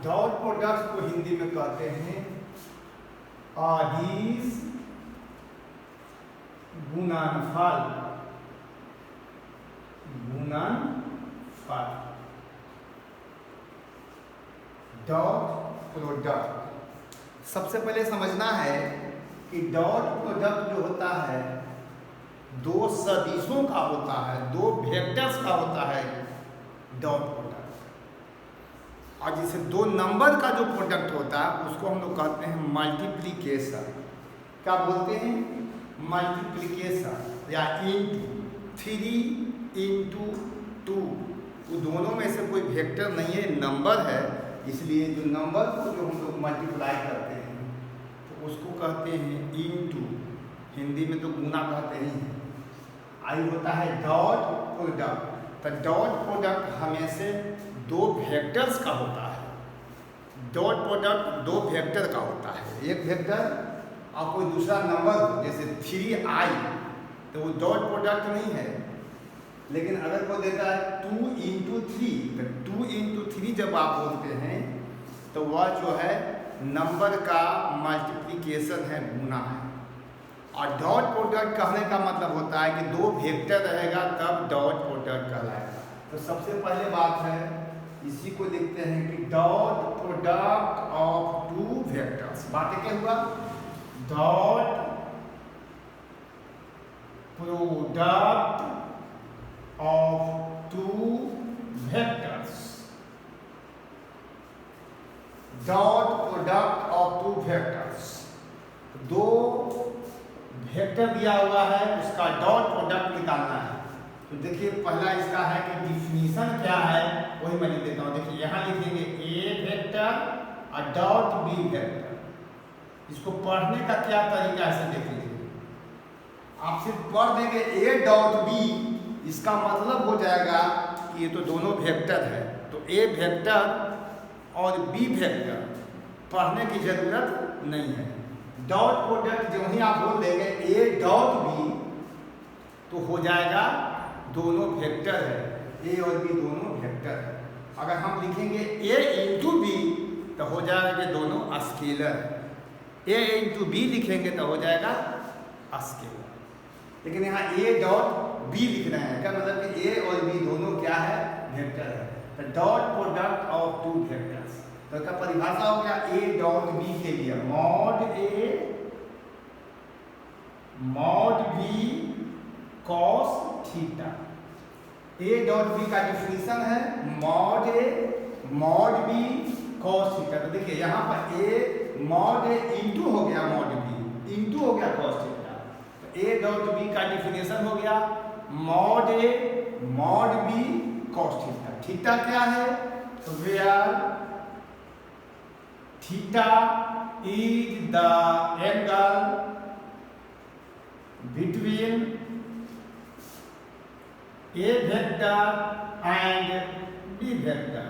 Dot product को हिंदी में कहते हैं अदिश गुणनफल। डॉट प्रोडक्ट सबसे पहले समझना है कि डॉट प्रोडक्ट जो होता है दो सदिशों का होता है, दो वेक्टर्स का होता है डॉट प्रोडक्ट। और जैसे दो नंबर का जो प्रोडक्ट होता है उसको हम लोग कहते हैं मल्टीप्लिकेशन। क्या बोलते हैं? मल्टीप्लिकेशन या इंटू 3 इंटू 2। वो दोनों में से कोई वेक्टर नहीं है, नंबर है, इसलिए जो नंबर को जो हम लोग मल्टीप्लाई करते हैं तो उसको कहते हैं इंटू। हिंदी में तो गुना कहते ही हैं। आई होता है डॉट प्रोडक्ट। तो डॉट प्रोडक्ट हमेशा दो वेक्टर्स का होता है। डॉट प्रोडक्ट दो वेक्टर का होता है। एक वेक्टर और कोई दूसरा नंबर हो, जैसे 3i, तो वो डॉट प्रोडक्ट नहीं है। लेकिन अगर कोई देता है 2 इंटू 3, तो 2 इंटू 3 जब आप बोलते हैं तो वह जो है नंबर का मल्टीप्लिकेशन है, गुना है। और डॉट प्रोडक्ट कहने का मतलब होता है कि दो वेक्टर रहेगा तब डॉट प्रोडक्ट कहलाएगा। तो सबसे पहले बात है, इसी को देखते हैं कि dot product of two vectors. बात क्या हुआ? Dot product of two vectors. Dot product of two vectors, दो वेक्टर दिया हुआ है, उसका डॉट प्रोडक्ट निकालना है। तो देखिए पहला इसका है कि डिफिनीशन क्या है, वही मैं लिख देता हूँ। देखिए यहाँ लिखेंगे ए वेक्टर और डॉट बी वेक्टर। इसको पढ़ने का क्या तरीका है से देख लीजिए। आप सिर्फ पढ़ देंगे ए डॉट बी, इसका मतलब हो जाएगा कि ये तो दोनों वेक्टर है, तो ए वेक्टर और बी वेक्टर, पढ़ने की जरूरत नहीं है। डॉट प्रोडक्ट जो ही आप बोल देंगे ए डॉट बी, तो हो जाएगा दोनों वेक्टर है, ए और बी दोनों वेक्टर है। अगर हम लिखेंगे ए इंटू बी तो हो जाएगा कि दोनों स्केलर है। ए इंटू बी लिखेंगे तो हो जाएगा स्केलर। लेकिन यहाँ ए डॉट बी लिख रहे हैं, क्या मतलब कि ए और बी दोनों क्या है? वेक्टर है। तो dot product of two vectors, तो इसका परिभाषा हो गया ए डॉट बी के लिए mod A mod B cos theta. A dot B का डिफिनीशन है mod A mod B cos theta. तो देखिए यहाँ पर ए मॉड ए इंटू हो गया मॉड बी, इंटू हो गया कॉस थीटा। तो ए डॉट बी का डिफिनीशन हो गया mod A mod B cos theta. Theta क्या है? तो where theta is the angle between A vector and B vector.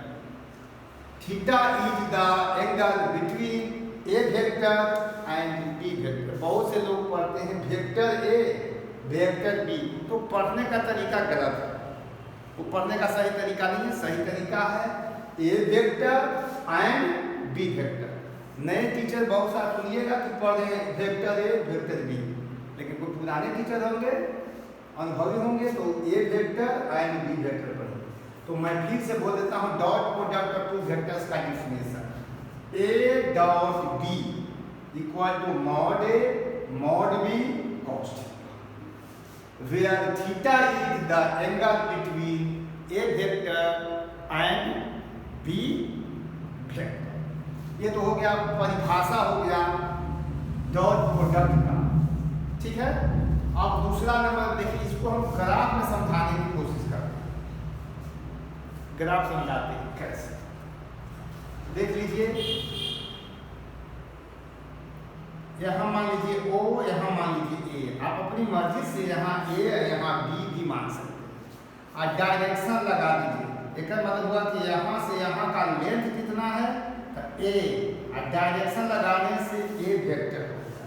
Theta is the angle between A vector and B vector. बहुत से लोग पढ़ते हैं वेक्टर ए वेक्टर बी, तो पढ़ने का तरीका गलत है। वो पढ़ने का सही तरीका नहीं है। सही तरीका है ए वेक्टर एंड बी वेक्टर। नए टीचर बहुत सारे सुनिएगा कि पढ़ रहे हैं वेक्टर ए वेक्टर बी, लेकिन कोई पुराने टीचर होंगे, अनुभवी होंगे, तो A vector and B vector पढ़ेंगे। तो मैं फिर से बोल देता हूँ dot product of two vectors का definition A dot B equal to mod A mod B cos theta, where theta is the angle between A vector and B vector. ये तो हो गया परिभाषा, हो गया डॉट प्रोडक्ट का। ठीक है। अब दूसरा नंबर देखिए, इसको हम ग्राफ में समझाने की कोशिश करते हैं। ग्राफ समझाते हैं कैसे, देख लीजिए। यहाँ मान लीजिए ओ, यहाँ मान लीजिए ए। आप अपनी मर्जी से यहाँ ए यहाँ बी भी मान सकते हैं। और डायरेक्शन लगा दीजिए। एक मतलब हुआ कि यहाँ से यहाँ का लेंथ कितना है, तो ए, और डायरेक्शन लगाने से ए वेक्टर हो गया।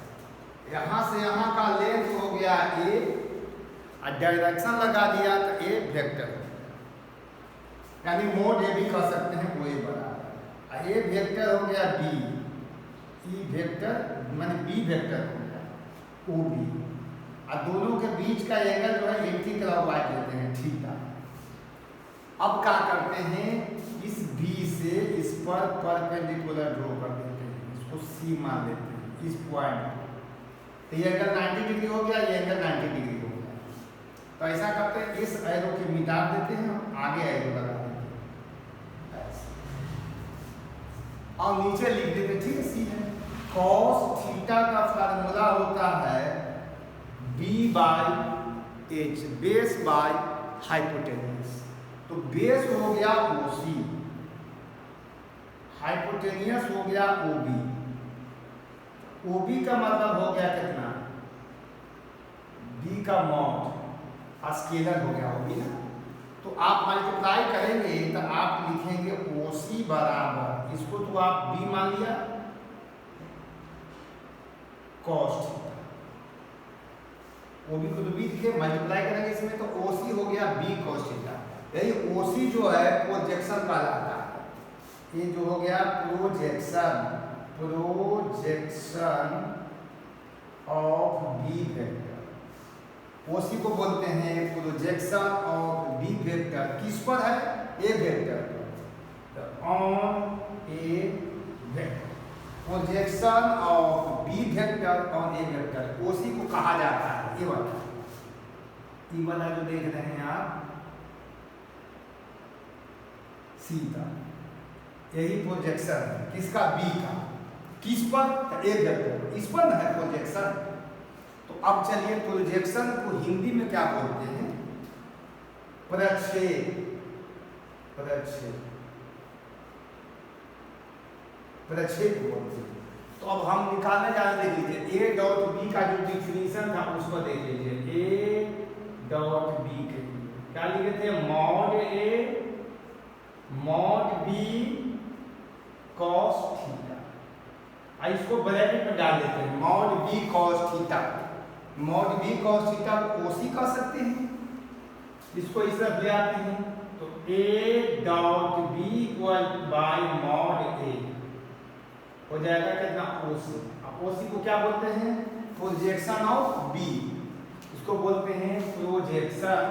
यहाँ से यहाँ का लेंथ हो गया ए, और डायरेक्शन लगा दिया तो ए वेक्टर हो गया। यानी मोड ए भी कह सकते हैं, वो ए बराबर। ए वेक्टर हो गया बी, ई वेक्टर माने बी वेक्टर हो गया ओ बी, और दोनों के बीच का एंगल जो है एंटी क्लॉकवाइज लेते हैं थीटा। अब क्या करते हैं, इस बी से इस पर परपेंडिकुलर ड्रॉ कर देते हैं, इसको सी मान लेते हैं इस पॉइंट को, तो ये एंगल 90 डिग्री हो गया, ये एंगल 90 डिग्री हो गया। तो ऐसा करते हैं, इस एरो को मिटा देते हैं, आगे एरो लगा देते हैं और नीचे लिख देते हैं, ठीक है, सी है। कॉस थीटा का फार्मूला होता है b by H, base by hypotenuse. तो बेस हो गया OC, हाइपोटेनियस हो गया OB, OB का मतलब हो गया कितना, B का मॉड, स्केलर हो गया OB ना। तो आप मल्टीप्लाई करेंगे तो आप लिखेंगे OC बराबर, इसको तो आप B मान लिया, कॉस थीटा, OB को तो B लिखे, मल्टीप्लाई करेंगे इसमें तो OC हो गया B कॉस थीटा। यही OC जो है प्रोजेक्शन कहलाता है, ये जो हो गया projection of B vector, OC को बोलते हैं प्रोजेक्शन ऑफ B वेक्टर, किस पर है, A वेक्टर पर, on A vector, projection of B vector on A vector, OC को कहा जाता है। ये वाला जो देख रहे हैं आप सीधा, यही प्रोजेक्शन है किसका, B का, किस पर, A वेक्टर, इस पर है प्रोजेक्शन। तो अब चलिए प्रोजेक्शन को हिंदी में क्या बोलते हैं, प्रक्षेप, प्रक्षेप बोलते हैं। तो अब हम निकालने जा रहे, देख लीजिए A डॉट B का जो डिफिनीशन था उसको देख लीजिए, A डॉट B के लिए क्या लिखे थे, mod A mod B cos theta, इसको ब्रैकेट में डाल देते हैं, mod B cos theta, mod B cos theta को OC कह सकते हैं, इसको इस तरफ ले आते हैं, तो A dot B equal bye mod A हो जाएगा कितना, OC। अब OC को क्या बोलते हैं, प्रोजेक्शन ऑफ B, इसको बोलते हैं प्रोजेक्शन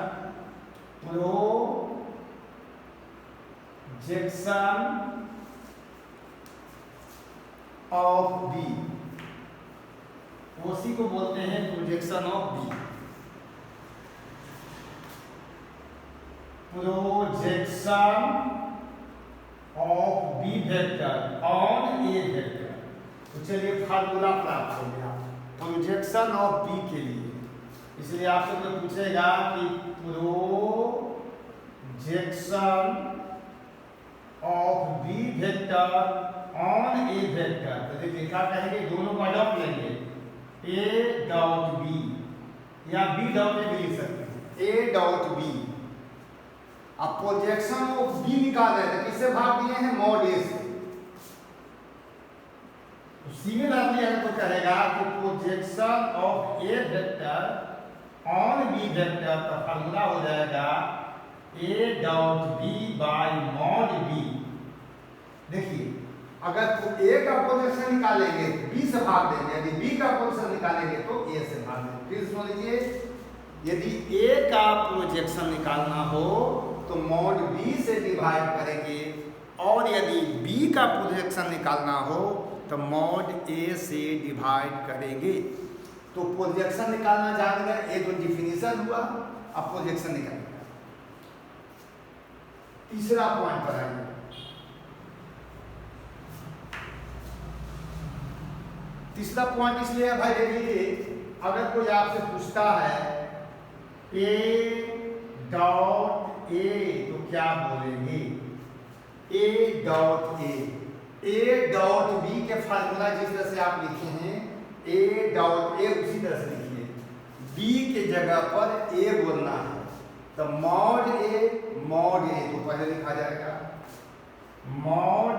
ऑफ B, OC को बोलते हैं projection of B, projection of B vector on A vector. तो चलिए फार्मूला प्राप्त हो गया प्रोजेक्शन ऑफ B के लिए, इसलिए आपसे कोई पूछेगा कि projection of B vector on A vector, तो देखिए क्या कहेंगे, दोनों को अडॉप्ट लेंगे, A डॉट B या B डॉट A भी लिख सकते हैं, A डॉट B। अब प्रोजेक्शन ऑफ B निकाल रहे थे, किससे भाग दिए हैं, मॉड A से। तो सिमिलरली अगर तो कहेगा कि projection of A vector on B vector, तो फार्मूला हो जाएगा A dot B bye mod B। देखिए अगर तो A का प्रोजेक्शन निकालेंगे B से भाग देंगे, यदि B का प्रोजेक्शन निकालेंगे तो A से भाग देंगे। फिर सुन लीजिए, यदि A का प्रोजेक्शन निकालना हो तो मॉड B से डिवाइड करेंगे, और यदि B का प्रोजेक्शन निकालना हो तो मॉड A से डिवाइड करेंगे। तो प्रोजेक्शन निकालना जान गए, एक तो डिफिनीशन हुआ, अब प्रोजेक्शन निकालेंगे। तीसरा पॉइंट पर आइए, तीसरा पॉइंट इसलिए भाई देख लीजिए, अगर कोई आपसे पूछता है A डॉट A तो क्या बोलेंगे, A dot A dot B के फार्मूला जिस तरह से आप लिखे हैं, A डॉट A उसी तरह से लिखिए, B के जगह पर A बोलना है, तो मॉड A तो पहले लिखा जाएगा मॉड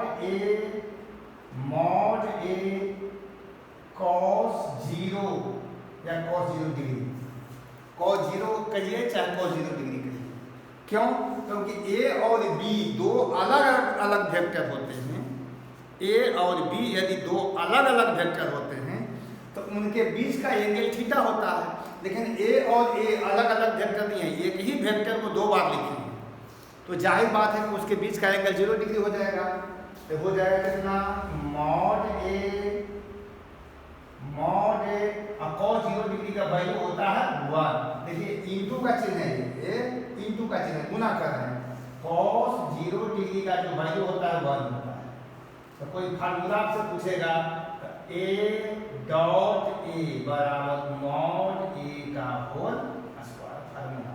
A cos 0 या cos 0 डिग्री, cos 0 कहिए चाहे cos 0 डिग्री कहिए, क्यों, क्योंकि A और B दो अलग अलग वेक्टर होते हैं, ए और बी यदि दो अलग अलग वेक्टर होते हैं तो उनके बीच का एंगल थीटा होता है, लेकिन ए और ए अलग अलग वेक्टर नहीं है, एक ही वेक्टर को दो बार लिखेंगे तो जाहिर बात है कि उसके बीच का एंगल 0 डिग्री हो जाएगा। तो हो जाएगा कितना, मॉड ए और cos 0 डिग्री का वैल्यू होता है 1। देखिए इंटू का चिन्ह है, ये इंटू का चिन्ह गुना कर रहे हैं, cos 0 डिग्री का जो वैल्यू होता है 1 होता है। तो कोई फार्मूला आपसे पूछेगा तो a डॉट ए बराबर मॉड ए का whole square, formula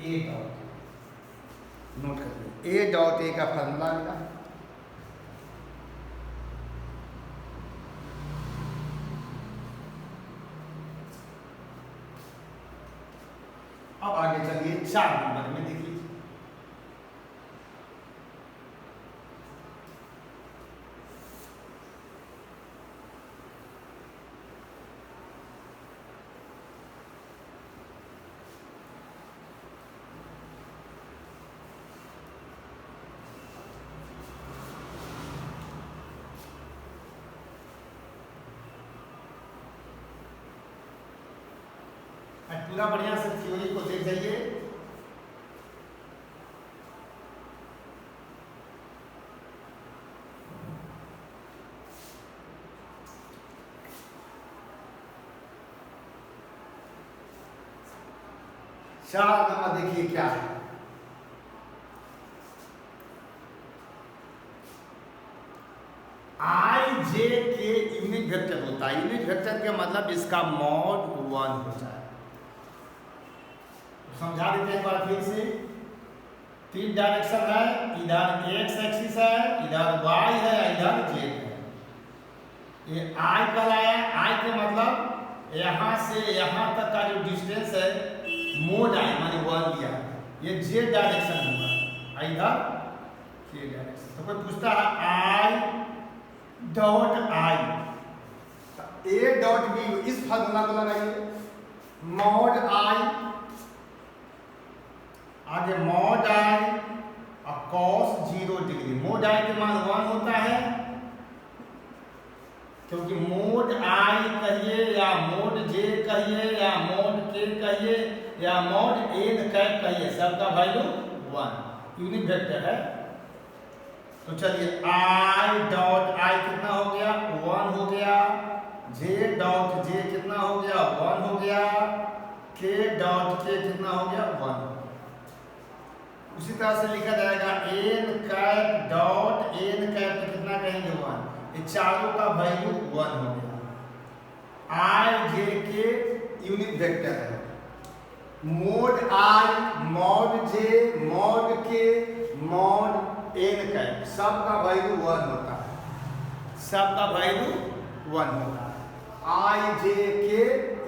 a dot note कर लीजिए, a डॉट ए का फार्मूला मिला। अब आगे चलिए 4 नंबर में देख लीजिए। पूरा बढ़िया से थ्योरी को देख जाइए। चार नंबर देखिए क्या है, आई जे के यूनिट वेक्टर होता है। यूनिट वेक्टर का मतलब इसका मॉड 1 होता है। समझा देते हैं एक बार फिर से। 3 डायरेक्शन है, इधर एक्स एक्सिस है, इधर वाई है, इधर जेड है। ये आई कहलाया, आई के मतलब यहाँ से यहाँ तक का जो डिस्टेंस है मोड आई माने 1 लिया। ये जेड डायरेक्शन हुआ, इधर के डायरेक्शन। तो कोई पूछता है I dot I, A dot B, इस फार्मूला को लगाइए, मॉड आई आगे मॉड आई और cos 0 डिग्री। मोड आई के मान 1 होता है क्योंकि मोड आई कहिए या मोड जे कहिए या मोड के कहिए या मोड एन कैप कहिए, सबका वैल्यू 1 यूनिट वेक्टर है। तो चलिए आई डॉट आई कितना हो गया, 1 हो गया। जे डॉट जे कितना हो गया, 1 हो गया। के डॉट के कितना हो गया, 1। उसी तरह से लिखा जाएगा N cap dot N cap कितना कहेंगे, 1। ये चारों का वैल्यू 1 हो गया। आई जे के यूनिट वेक्टर है। Mode I, mod J, mod के, मॉड एन कैप, सबका वैल्यू 1 होता है। सबका वैल्यू 1 होता है। आई जे के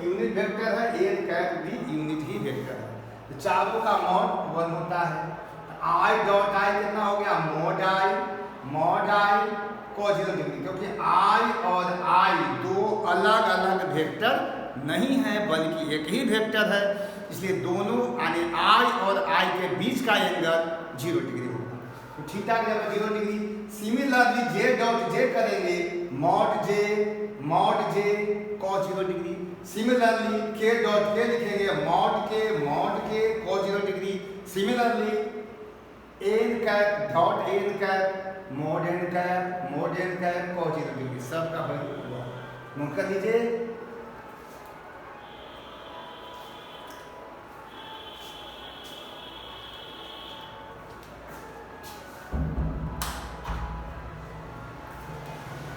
यूनिट वेक्टर है, एन कैप भी यूनिट ही वेक्टर है। तो चारों का मॉड 1 होता है। आई डॉट आई कितना हो गया, मॉड आई cos 0 डिग्री, क्योंकि आई और आई दो अलग अलग वेक्टर नहीं है बल्कि एक ही वेक्टर है, इसलिए दोनों यानी आई और आई के बीच का एंगल 0 डिग्री होगा। तो थीटा का जब 0 degree. Similarly J dot J करेंगे, mod J cos 0 degree. Similarly K dot K लिखेंगे, mod K cos 0 degree. Similarly N cap dot N cap, mod N cap cos 0 degree, सबका value note कर लीजिए।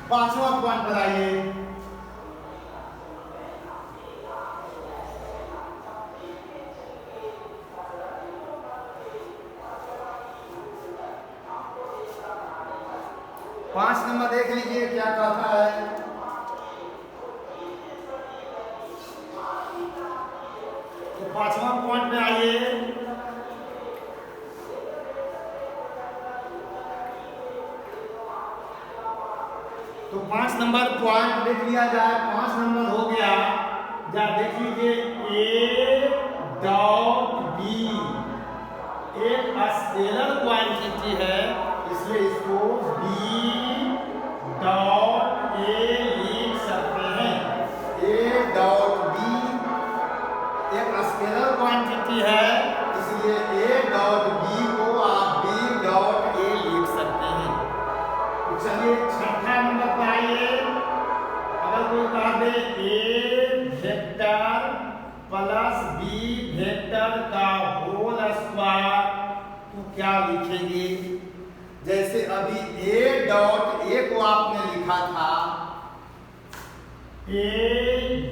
पांचवा point बताइए। पांच number देख लीजिए क्या कहता है। तो पांचवा पॉइंट में आइए। तो 5 नंबर पॉइंट देख लिया जाए। 5 नंबर हो गया, जा देख लीजिए ए डॉट बी एक स्केलर क्वांटिटी है, इसलिए इसको बी डॉट ए को आपने लिखा था, ए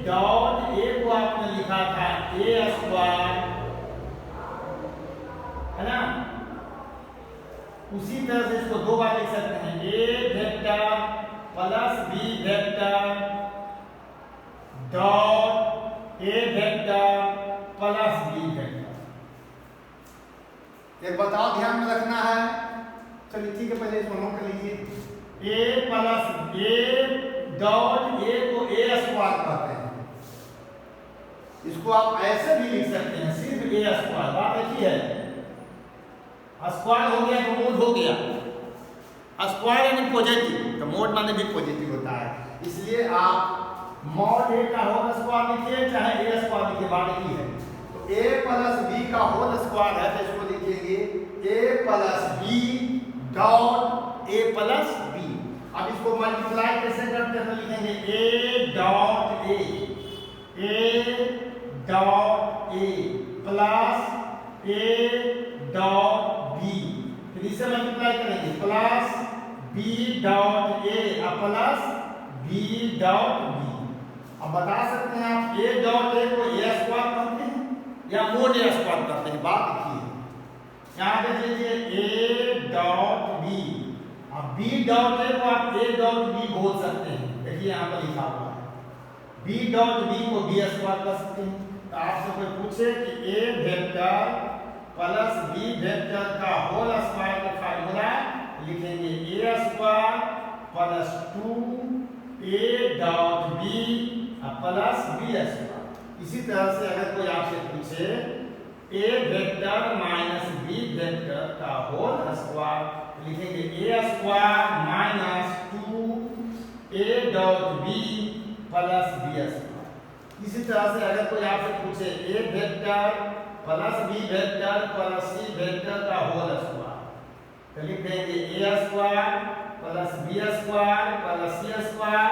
डॉट ए को आपने लिखा था ए स्क्वायर, है ना। उसी तरह से इसको दो बार लिख सकते हैं, A vector plus B vector dot A vector plus B vector. एक बताओ ध्यान में रखना है, चलिए ठीक है, पहले इसको नोट कर लीजिए। ए प्लस ए डॉट ए को ए स्क्वायर कहते हैं, इसको आप ऐसे भी लिख सकते हैं, सिर्फ ए स्क्वायर। बात एक ही है, स्क्वायर हो गया तो मोड हो गया, स्क्वायर यानी पॉजिटिव, तो मोड माने भी पॉजिटिव होता है, इसलिए आप मॉड ए का होल स्क्वायर लिखिए चाहे ए स्क्वायर लिखिए, बात एक ही है। तो ए प्लस बी का होल स्क्वायर है तो इसको लिखेंगे A plus B dot A plus B. अब इसको मल्टीप्लाई कैसे करते हैं तो लिखेंगे A dot A dot A plus A dot B, फिर इसे मल्टीप्लाई करेंगे plus B dot A plus B dot B. अब बता सकते हैं आप ए डॉट ए को ए स्क्वायर कहते हैं या मोड ए स्क्वायर कहते हैं, बात एक ही है। यहाँ देख लीजिए ए डॉट बी, अब बी डॉट ए को आप ए डॉट बी बोल सकते हैं, देखिए यहाँ पर लिखा हुआ है बी डॉट बी को बी स्क्वायर कर सकते हैं। तो आपसे कोई पूछे कि A vector plus B vector का होल स्क्वायर का फार्मूला लिखेंगे A square plus 2 A dot B plus B square. इसी तरह से अगर कोई आपसे पूछे A vector minus B vector का होल स्क्वायर लिखेंगे A square minus 2 A dot B plus B square. इसी तरह से अगर कोई आपसे पूछे A vector plus B vector plus C vector का होल स्क्वायर तो लिख देंगे A square plus B square plus C square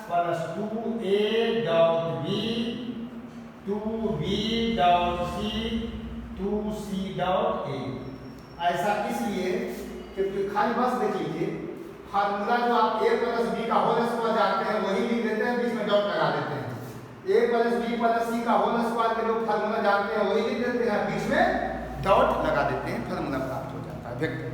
plus 2a dot B 2b dot C 2c dot a। ऐसा इसलिए क्योंकि खाली बस देख लीजिए फार्मूला जो आप a प्लस बी का होल स्क्वायर जानते हैं वही लिख देते हैं, बीच में डॉट लगा देते हैं। a प्लस बी प्लस सी का होल स्क्वायर के जो फार्मूला जानते हैं वही लिख देते हैं, बीच में डॉट लगा देते हैं, फार्मूला प्राप्त हो जाता है वेक्टर।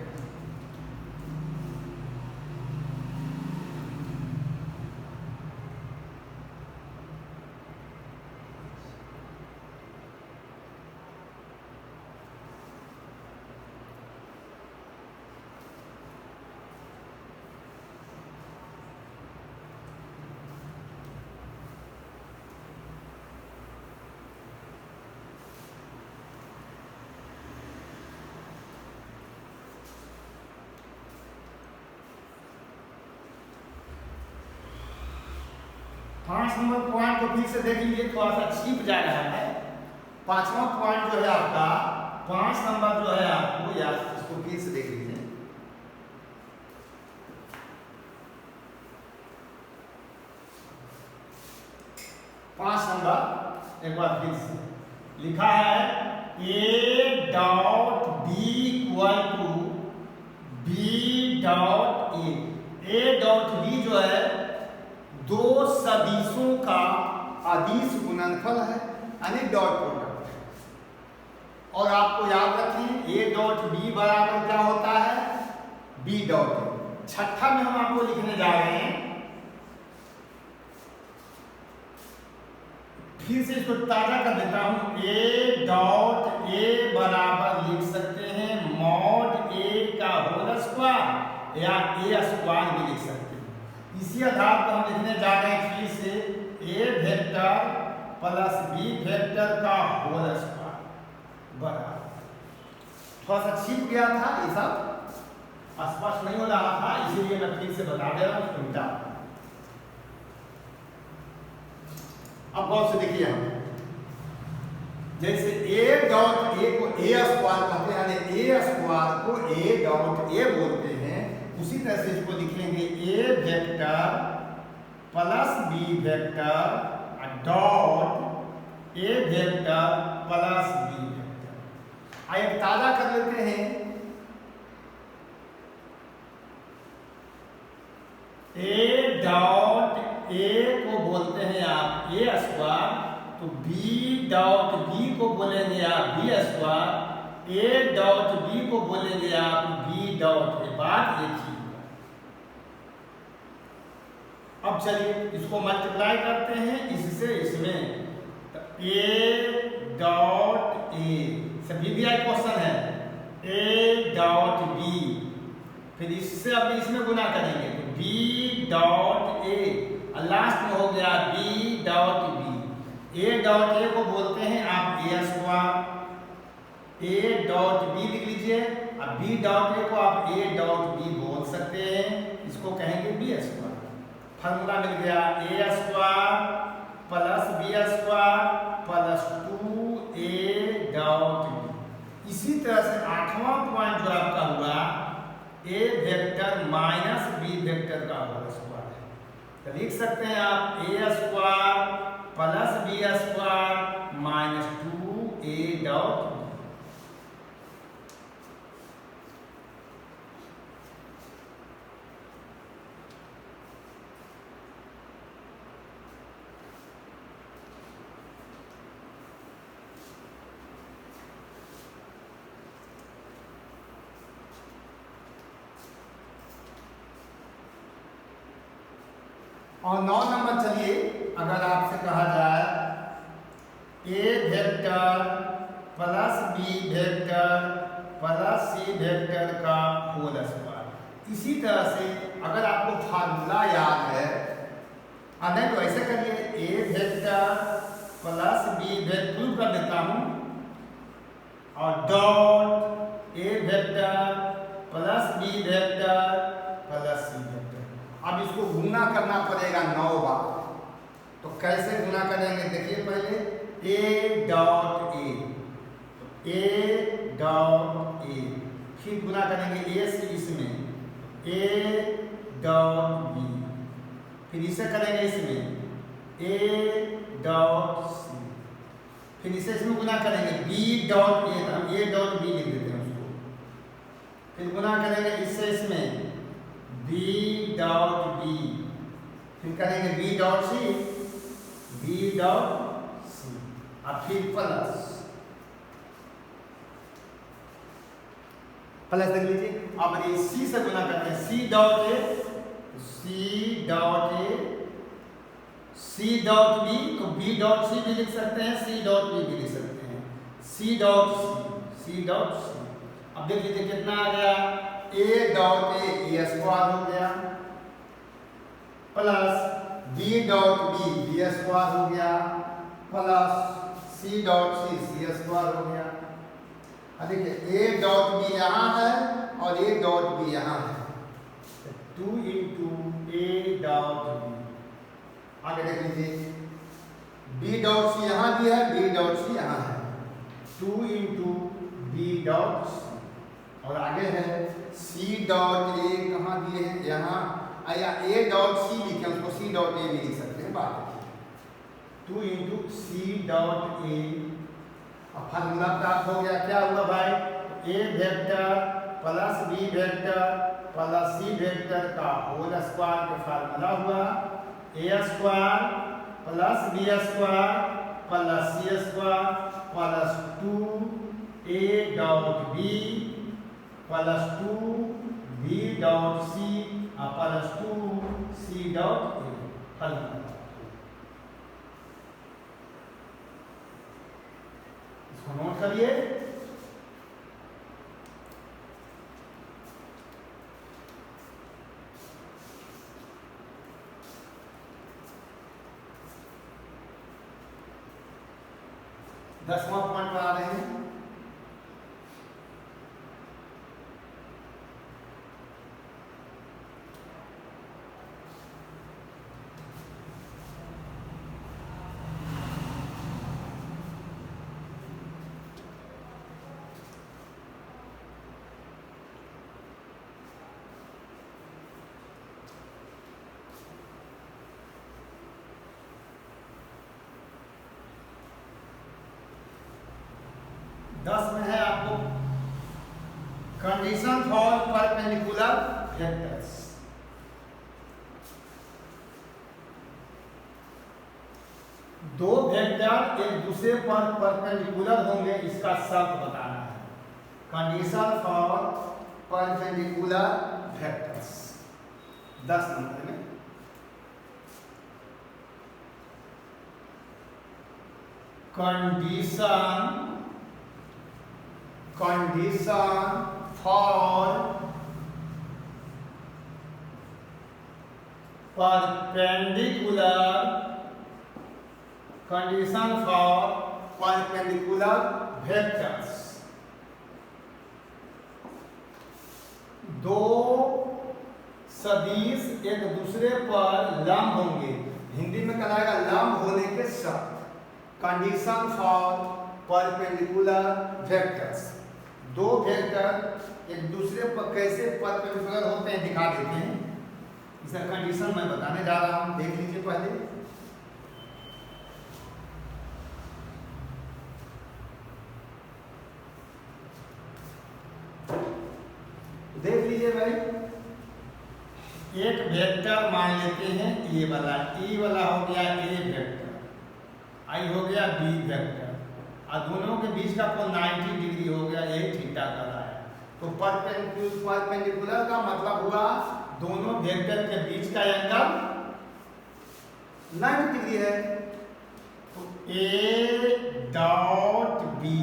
पांच नंबर पॉइंट को फिर से देख लीजिए, थोड़ा सा छिप जा रहा है। पांचवा पॉइंट जो है आपका 5 नंबर जो है आपको या इसको फिर से देख लीजिए। पांच नंबर एक बार फिर से लिखा है A dot B equal to B dot A dot B जो है दो सदिशों का अदिश गुणनफल है यानी डॉट प्रोडक्ट है। और आपको याद रखें ए डॉट बी बराबर क्या होता है बी डॉट ए। छठा में हम आपको लिखने जा रहे हैं, फिर से इसको ताजा कर देता हूं। ए डॉट ए बराबर लिख सकते हैं मॉड ए का होल स्क्वायर या ए स्क्वायर भी लिख सकते हैं। इसी आधार पर हम लिखने जा रहे हैं फिर से ए वेक्टर प्लस बी वेक्टर का होल स्क्वायर बराबर। थोड़ा सा छिप गया था, ये सब स्पष्ट नहीं हो रहा था, इसीलिए मैं फिर से बता दे रहा हूं उसको मिटा। अब गौर से देखिए, हम जैसे ए डॉट ए को ए स्क्वायर कहते हैं यानी ए स्क्वायर को ए डॉट ए बोलते हैं, उसी तरह से इसको लिखेंगे A vector plus B vector dot A vector plus B vector. आइए ताजा कर लेते हैं। ए डॉट ए को बोलते हैं आप ए स्क्वायर, तो बी डॉट बी को बोलेंगे आप B square, A dot B को बोलेंगे आप बी डॉट ए। बात एक ही है। अब चलिए इसको मल्टीप्लाई करते हैं इससे इसमें, तो ए डॉट ए सभी भी क्वेश्चन है, ए डॉट बी, फिर इससे अब इसमें गुना करेंगे तो बी डॉट ए, और लास्ट में हो गया B dot B. A dot A को बोलते हैं आप A square, A dot B लिख लीजिए, अब बी डॉट ए को आप ए डॉट बी बोल सकते हैं, इसको कहेंगे बी स्क्वायर। फॉर्मूला मिल गया A square plus B square plus 2a dot B. इसी तरह से 8वां पॉइंट जो आपका हुआ A vector minus B vector का होल स्क्वायर है, तो लिख सकते हैं आप A square plus B square minus 2a dot B. और 9 नंबर चलिए, अगर आपसे कहा जाए A vector plus B vector plus C vector का होल स्क्वायर, इसी तरह से अगर आपको फार्मूला याद है, नहीं तो ऐसे करिए A vector plus B vector prove कर देता हूँ, और dot A vector plus B vector plus C vector. अब इसको गुना करना पड़ेगा 9 बार, तो कैसे गुना करेंगे देखिए, पहले ए डॉट ए डॉट ए, फिर गुना करेंगे ए से इसमें ए डॉट बी, फिर इसे करेंगे इसमें ए डॉट सी, फिर इसे इसमें गुना करेंगे B dot A dot B लिख देते हैं उसको, फिर गुना करेंगे इससे इसमें बी डॉट बी, फिर करेंगे B dot C, B dot C, अब फिर प्लस देख लीजिए। अब ये सी से गुना करते हैं, C dot A, C dot A, C dot B, तो बी डॉट सी भी लिख सकते हैं, सी डॉट बी भी लिख सकते हैं, सी डॉट सी, सी डॉट सी। अब देख लीजिए कितना आ गया, ए डॉट ए स्क्वायर हो गया, plus B dot B square हो गया, plus C dot C square हो गया। देखिए ए डॉट बी यहाँ है और ए डॉट बी यहाँ है, 2 इंटू ए डॉट बी। आगे देख लीजिए बी डॉट सी यहाँ भी है, बी डॉट सी यहाँ है, 2 इंटू बी डॉट सी, और आगे है सी डॉट ए कहाँ दिए हैं, यहाँ, या ए डॉट सी लिखे, उसको सी डॉट ए भी लिख सकते हैं, बात देखिए 2 इंटू सी डॉट ए। अब फार्मूला प्राप्त हो गया, क्या हुआ भाई, A vector plus B vector plus C vector का होल स्क्वायर का फार्मूला हुआ A square plus B square plus C square plus 2a dot B plus 2b dot C plus 2c dot A. हल इसको note करिए। दसवां point पर आ रहे हैं। दस में है आपको कंडीशन फॉर परपेंडिकुलर वेक्टर्स। दो वेक्टर एक दूसरे पर परपेंडिकुलर होंगे, इसका शर्त बताना है। Condition for perpendicular vectors 10 number में। Condition for perpendicular vectors. दो सदिश एक दूसरे पर लंब होंगे, हिंदी में कहलाएगा लंब होने के शर्त। कंडीशन फॉर परपेंडिकुलर वेक्टर्स, दो वेक्टर एक दूसरे पर कैसे परपेंडिकुलर होते हैं दिखा देते हैं। इसका कंडीशन मैं बताने जा रहा हूं, देख लीजिए पहले। देख लीजिए भाई, एक वेक्टर मान लेते हैं ए वाला हो गया ए वेक्टर, आई हो गया बी वेक्टर, और दोनों के बीच का कोण 90 डिग्री हो गया, ये थीटा का है। तो परपेंडिकुलर का मतलब हुआ दोनों वेक्टर के बीच का एंगल 90 डिग्री है। तो ए डॉट बी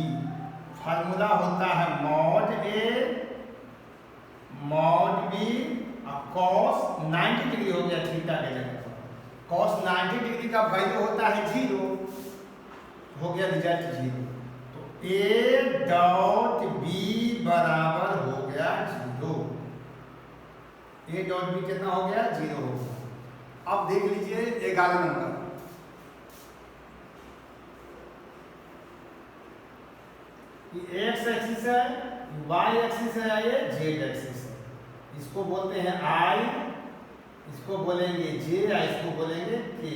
फार्मूला होता है मॉड ए मॉड बी और कॉस 90 डिग्री हो गया थीटा के जगह पर। कॉस 90 डिग्री का वैल्यू होता है 0, हो गया रिजल्ट 0। तो ए डॉट बी बराबर हो गया 0। ए डॉट बी कितना हो गया 0 हो गया। अब देख लीजिए 11 नंबर, एक्स एक्सिस है, वाई एक्सिस है, ये जेड एक्सिस है। इसको बोलते हैं आई, इसको बोलेंगे जे, इसको बोलेंगे के।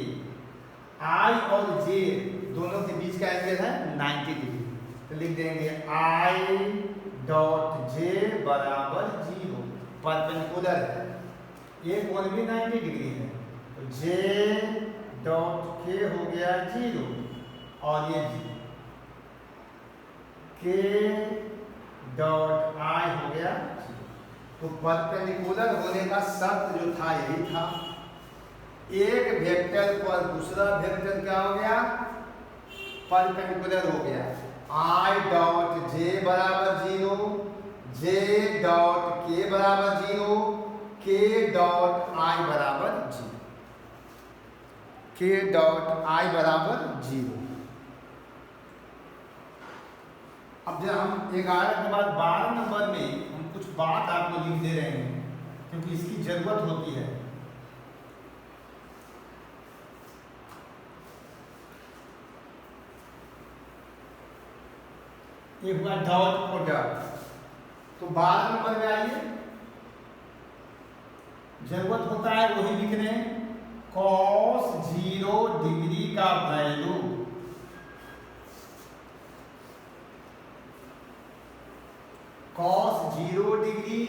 आई और जे दोनों के बीच का एंगल है 90 डिग्री, तो लिख देंगे आई डॉट जे बराबर 0, परपेंडिकुलर है, ये कोण भी 90 डिग्री है। तो जे डॉट के हो गया 0 और ये 0, के डॉट आई हो गया 0। तो परपेंडिकुलर होने का शर्त जो था यही था, एक वेक्टर पर दूसरा वेक्टर क्या हो गया परपेंडिकुलर हो गया। आई डॉट जे बराबर 0, जे डॉट के बराबर 0, के डॉट आई बराबर 0, के डॉट आई बराबर 0। अब जब हम 11 के बाद 12 नंबर में हम कुछ बात आपको लिख दे रहे हैं, क्योंकि इसकी जरूरत होती है। ये हुआ डॉट प्रोडक्ट। तो 12 नंबर में आइए, जरूरत होता है वही लिखने, कॉस 0 डिग्री का value cos 0 degree,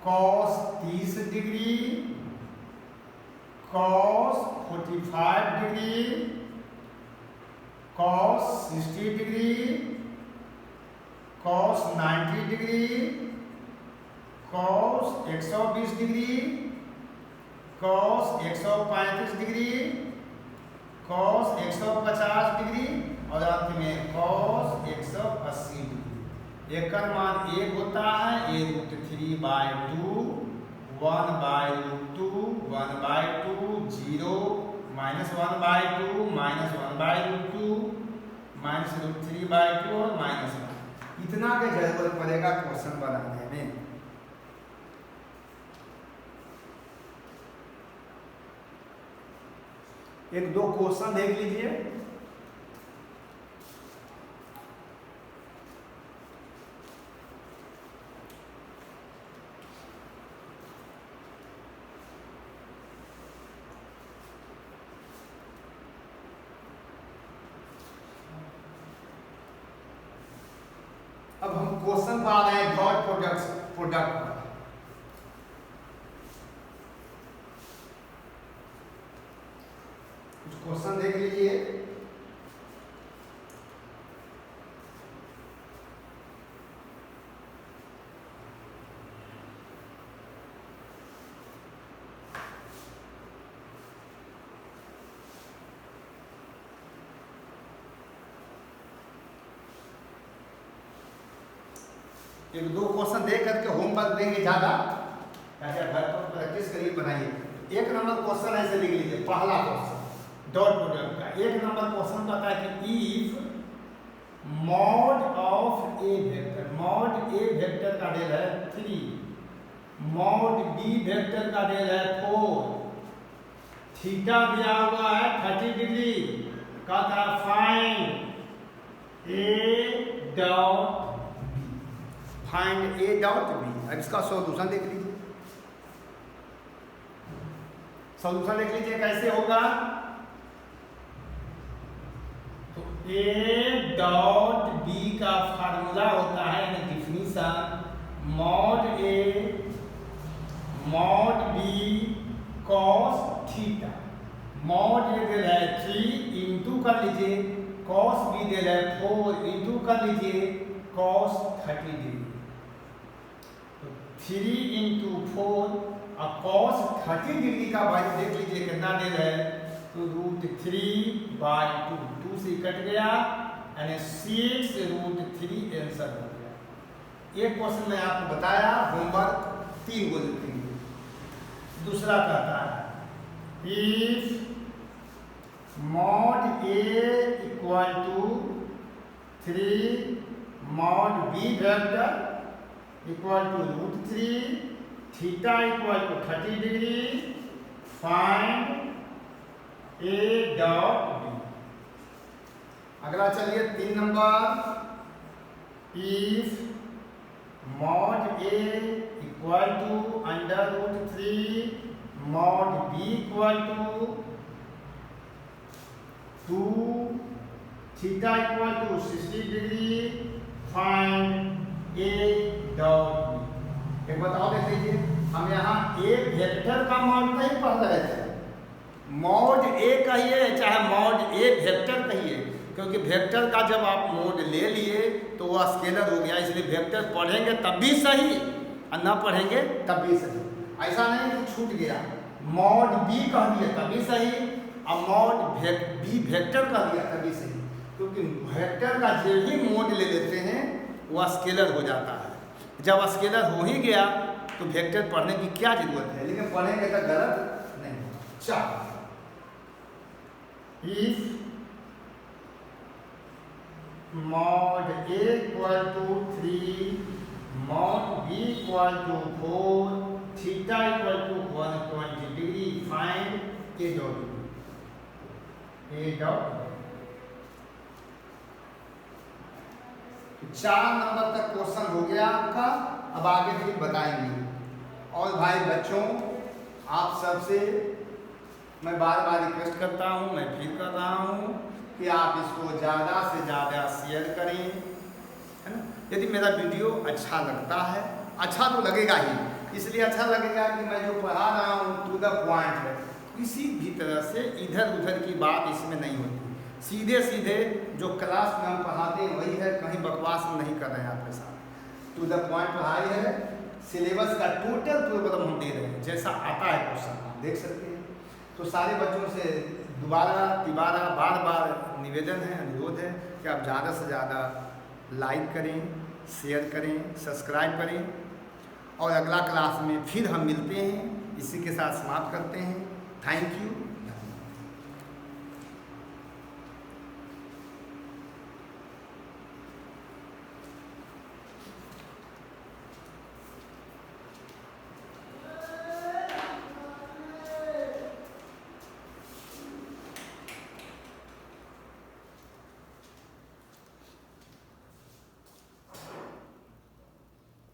cos 30 degree, cos 45 degree, cos 60 degree, cos 90 degree, cos 120 degree, cos 135 degree, cos 150 degree और अंत में कॉस 180 डिग्री। एक मान 1 होता है, a √3/2, 1/2, 1/2, 0, -1/2, -1/2, -√3/2 और -1। इतना के जरूरत पड़ेगा क्वेश्चन बनाने में। एक दो क्वेश्चन देख लीजिए। अब हम क्वेश्चन पा रहे हैं डॉट प्रोडक्ट पर। कुछ क्वेश्चन देख लीजिए। एक दो क्वेश्चन दे करके होमवर्क देंगे ज्यादा, ताकि घर पर प्रैक्टिस करिए, बनाइए। एक नंबर क्वेश्चन ऐसे लिख लीजिए, पहला क्वेश्चन डॉट प्रोडक्ट का। एक नंबर क्वेश्चन कहता है कि if mod of A vector, mod A vector का डेल है 3, मॉड बी वेक्टर का डेल है 4, थीटा दिया हुआ है 30 डिग्री, कहता है find A dot, find A dot B. अब इसका सॉल्यूशन देख लीजिए, सॉल्यूशन देख लीजिए कैसे होगा। तो ए डॉट बी का फार्मूला होता है, definition, mod A mod B cos theta. Mod A दे रहा है 3 इंटू कर लीजिए, कॉस बी दे रहा है 4 इंटू कर लीजिए कॉस 30 डिग्री। 3 इंटू 4 और कॉस 30 डिग्री का वैल्यू देख लीजिए कितना दे रहा है, तो √3/2, 2 से कट गया यानी 6√3 आंसर हो गया। एक क्वेश्चन मैं आपको बताया, होमवर्क 3 को लिखेंगे। दूसरा कहता है if mod A equal to 3 mod B vector equal to √3, theta equal to 30 degree, find A dot B. अगला चलिए 3 number, if mod A equal to √3 mod B equal to 2, theta equal to 60 degree, find A dot B. एक बताओ देख लीजिए, हम यहाँ ए vector का mod नहीं पढ़ रहे थे, मॉड ए कहिए चाहे मॉड ए वेक्टर कहिए, क्योंकि वेक्टर का जब आप मोड ले लिए तो वह स्केलर हो गया, इसलिए वेक्टर पढ़ेंगे तब भी सही और ना पढ़ेंगे तब भी सही। ऐसा नहीं कि छूट गया, मॉड बी कह दिया तभी सही और मॉड बी वेक्टर कह दिया तभी सही, क्योंकि वेक्टर का जो भी मोड ले लेते हैं वह स्केलर हो जाता है। जब स्केलर हो ही गया तो वेक्टर पढ़ने की क्या जरूरत है, लेकिन पढ़ेंगे तो गलत नहीं। चलो, if mod A equal to 3 mod B equal to 4 theta equal to 120 degree, find A dot B. A dot 4 number तक क्वेश्चन हो गया आपका। अब आगे फिर बताएंगे। और भाई बच्चों, आप सबसे मैं बार बार रिक्वेस्ट करता हूँ, मैं फिर कर रहा हूँ कि आप इसको ज़्यादा से ज़्यादा शेयर करें, है ना। यदि मेरा वीडियो अच्छा लगता है, अच्छा तो लगेगा ही, इसलिए अच्छा लगेगा कि मैं जो पढ़ा रहा हूँ टू द पॉइंट है, किसी भी तरह से इधर उधर की बात इसमें नहीं होती, सीधे सीधे जो क्लास में हम पढ़ाते हैं वही है, कहीं बकवास नहीं कर रहे हैं आपके साथ। टू द पॉइंट पढ़ाई है, सिलेबस का टोटल प्रोग्राम हम दे रहे हैं, जैसा आता है क्वेश्चन आप देख सकते हैं। तो सारे बच्चों से दोबारा तिबारा बार बार निवेदन है, अनुरोध है कि आप ज़्यादा से ज़्यादा लाइक करें, शेयर करें, सब्सक्राइब करें। और अगला क्लास में फिर हम मिलते हैं, इसी के साथ समाप्त करते हैं। Thank you.